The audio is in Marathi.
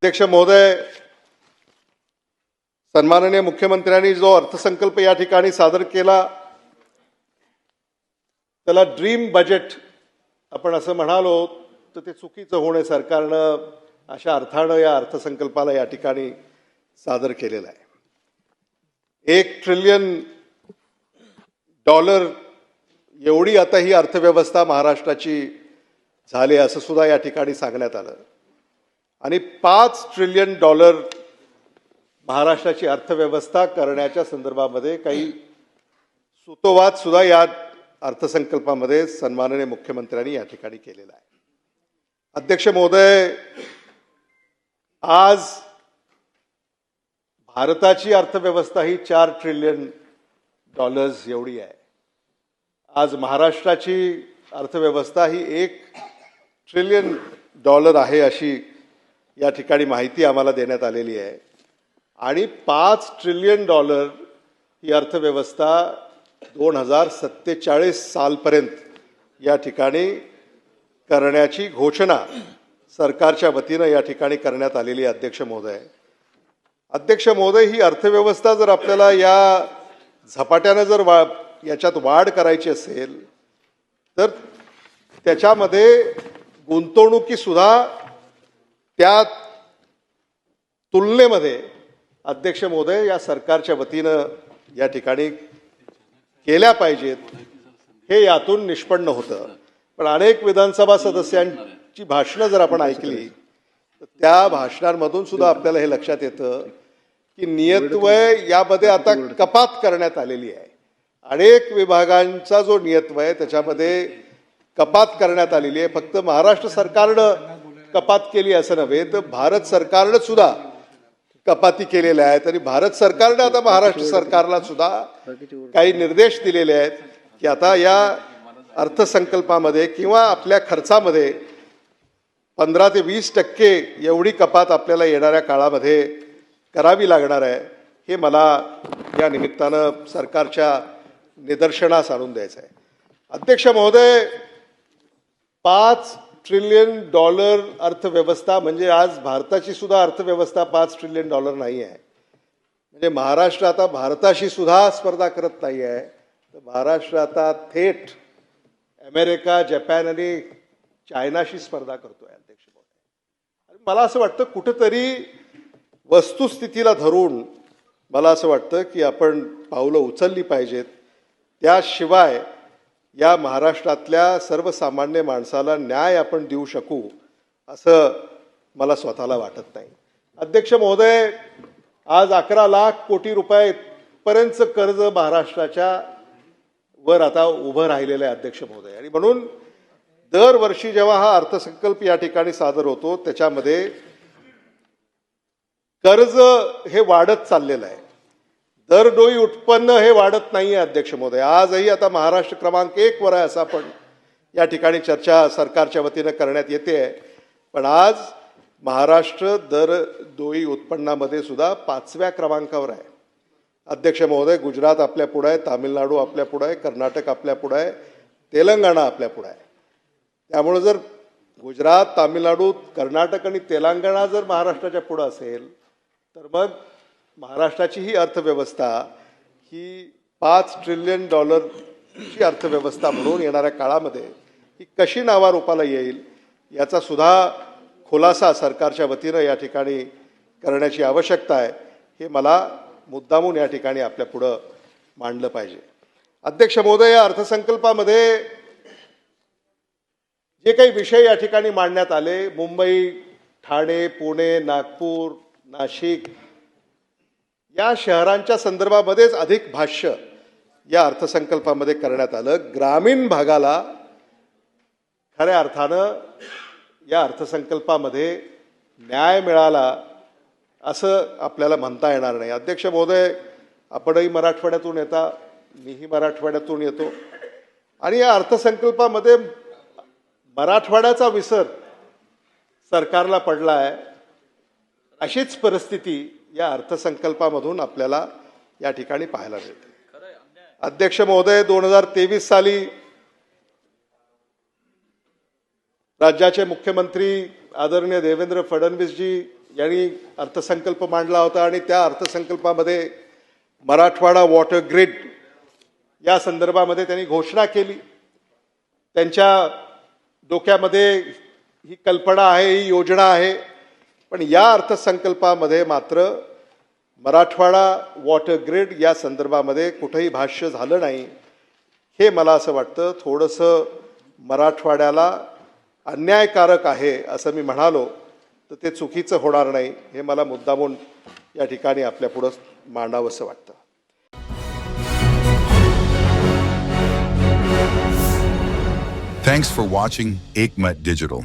अध्यक्ष महोदय, सन्माननीय मुख्यमंत्र्यांनी जो अर्थसंकल्प या ठिकाणी सादर केला त्याला ड्रीम बजेट आपण असं म्हणालो तर ते चुकीचं होणे सरकारनं अशा अर्थानं या अर्थसंकल्पाला या ठिकाणी सादर केलेला आहे। $1 ट्रिलियन एवढी आता ही अर्थव्यवस्था महाराष्ट्राची झाली असं सुद्धा या ठिकाणी सांगण्यात आलं आणि $5 ट्रिलियन महाराष्ट्राची अर्थव्यवस्था करण्याच्या संदर्भामध्ये काही सूतोवाद सुद्धा या अर्थसंकल्पामध्ये सन्माननीय मुख्यमंत्र्यांनी या ठिकाणी केलेला आहे। अध्यक्ष महोदय, आज भारताची अर्थव्यवस्था ही $4 ट्रिलियन एवढी आहे। आज महाराष्ट्राची अर्थव्यवस्था ही $1 ट्रिलियन आहे अशी या ठिकाणी माहिती आम्हाला देण्यात आलेली आहे आणि $5 ट्रिलियन ही अर्थव्यवस्था 2047 सालपर्यंत या ठिकाणी करण्याची घोषणा सरकारच्या वतीनं या ठिकाणी करण्यात आलेली आहे। अध्यक्ष महोदय, ही अर्थव्यवस्था जर आपल्याला या झपाट्यानं जर याच्यात वाढ करायची असेल तर त्याच्यामध्ये गुंतवणुकी सुद्धा त्या तुलनेमध्ये अध्यक्ष महोदय या सरकारच्या वतीनं या ठिकाणी केल्या पाहिजेत, हे यातून निष्पन्न होतं। पण अनेक विधानसभा सदस्यांची भाषणं जर आपण ऐकली तर त्या भाषणांमधून सुद्धा आपल्याला हे लक्षात येतं की नियतव्यय यामध्ये आता कपात करण्यात आलेली आहे। अनेक विभागांचा जो नियतव्यय त्याच्यामध्ये कपात करण्यात आलेली आहे। फक्त महाराष्ट्र सरकारनं कपात केली असं नव्हे तर भारत सरकारनं सुद्धा कपाती केलेल्या आहेत आणि भारत सरकारनं आता महाराष्ट्र सरकारला सुद्धा काही निर्देश दिलेले आहेत की आता या अर्थसंकल्पामध्ये किंवा आपल्या खर्चामध्ये 15 ते 20% एवढी कपात आपल्याला येणाऱ्या काळामध्ये करावी लागणार आहे। हे मला या निमित्तानं सरकारच्या निदर्शनास आणून द्यायचं आहे। अध्यक्ष महोदय, $5 ट्रिलियन अर्थव्यवस्था म्हणजे आज भारताची सुद्धा अर्थव्यवस्था $5 ट्रिलियन नाही आहे। म्हणजे महाराष्ट्र आता भारताशी सुद्धा स्पर्धा करत नाही आहे, तर महाराष्ट्र आता थेट अमेरिका, जपान आणि चायनाशी स्पर्धा करतोय। अध्यक्ष महोदय, मला असं वाटतं कुठंतरी वस्तुस्थितीला धरून मला असं वाटतं की आपण पावलं उचलली पाहिजेत, त्याशिवाय या महाराष्ट्रातल्या सर्वसामान्य माणसाला न्याय आपण देऊ शकू असं मला स्वतःला वाटत नाही। अध्यक्ष महोदय, आज 11 लाख कोटी रुपयापर्यंतचं कर्ज महाराष्ट्राच्या वर आता उभं राहिलेलं आहे। अध्यक्ष महोदय, आणि म्हणून दरवर्षी जेव्हा हा अर्थसंकल्प या ठिकाणी सादर होतो त्याच्यामध्ये कर्ज हे वाढत चाललेलं आहे, दरडोई उत्पन्न हे वाढत नाही आहे। अध्यक्ष महोदय, आजही आता महाराष्ट्र क्रमांक 1 वर आहे असं आपण या ठिकाणी चर्चा सरकारच्या वतीनं करण्यात येते आहे, पण आज महाराष्ट्र दरडोई उत्पन्नामध्ये सुद्धा 5व्या क्रमांकावर आहे। अध्यक्ष महोदय, गुजरात आपल्या पुढे आहे, तामिळनाडू आपल्या पुढे आहे, कर्नाटक आपल्या पुढे आहे, तेलंगणा आपल्या पुढे आहे। त्यामुळे जर गुजरात, तामिळनाडू, कर्नाटक आणि तेलंगणा जर महाराष्ट्राच्या पुढे असेल तर मग महाराष्ट्राची ही अर्थव्यवस्था ही $5 ट्रिलियन ची अर्थव्यवस्था म्हणून येणाऱ्या काळामध्ये ही कशी नावारूपाला येईल याचा सुद्धा खुलासा सरकारच्या वतीनं या ठिकाणी करण्याची आवश्यकता आहे, हे मला मुद्दामून या ठिकाणी आपल्या पुढं मांडलं पाहिजे। अध्यक्ष महोदय, या अर्थसंकल्पामध्ये जे काही विषय या ठिकाणी मांडण्यात आले, मुंबई, ठाणे, पुणे, नागपूर, नाशिक या शहरांच्या संदर्भामध्येच अधिक भाष्य या अर्थसंकल्पामध्ये करण्यात आलं। ग्रामीण भागाला खऱ्या अर्थानं या अर्थसंकल्पामध्ये न्याय मिळाला असं आपल्याला म्हणता येणार नाही। अध्यक्ष महोदय, आपणही मराठवाड्यातून येता, मीही मराठवाड्यातून येतो आणि या अर्थसंकल्पामध्ये मराठवाड्याचा विसर सरकारला पडला आहे। अशीच परिस्थिती या अर्थसंकल्पामधून आपल्याला या ठिकाणी पाहायला मिळते। अध्यक्ष महोदय, 2023 साली राज्याचे मुख्यमंत्री आदरणीय देवेंद्र फडणवीसजी यांनी अर्थसंकल्प मांडला होता आणि त्या अर्थसंकल्पामध्ये मराठवाडा वॉटर ग्रिड या संदर्भामध्ये त्यांनी घोषणा केली. त्यांच्या डोक्यामध्ये ही कल्पना आहे, ही योजना आहे, पण या अर्थसंकल्पामध्ये मात्र मराठवाडा वॉटर ग्रिड या संदर्भामध्ये कुठेही भाष्य झालं नाही. हे मला असं वाटतं थोडंसं मराठवाड्याला अन्यायकारक आहे असं मी म्हणालो तर ते चुकीचं होणार नाही. हे मला मुद्दामून या ठिकाणी आपल्यापुढं मांडावंसं वाटतं. Thanks for watching Ekmat Digital.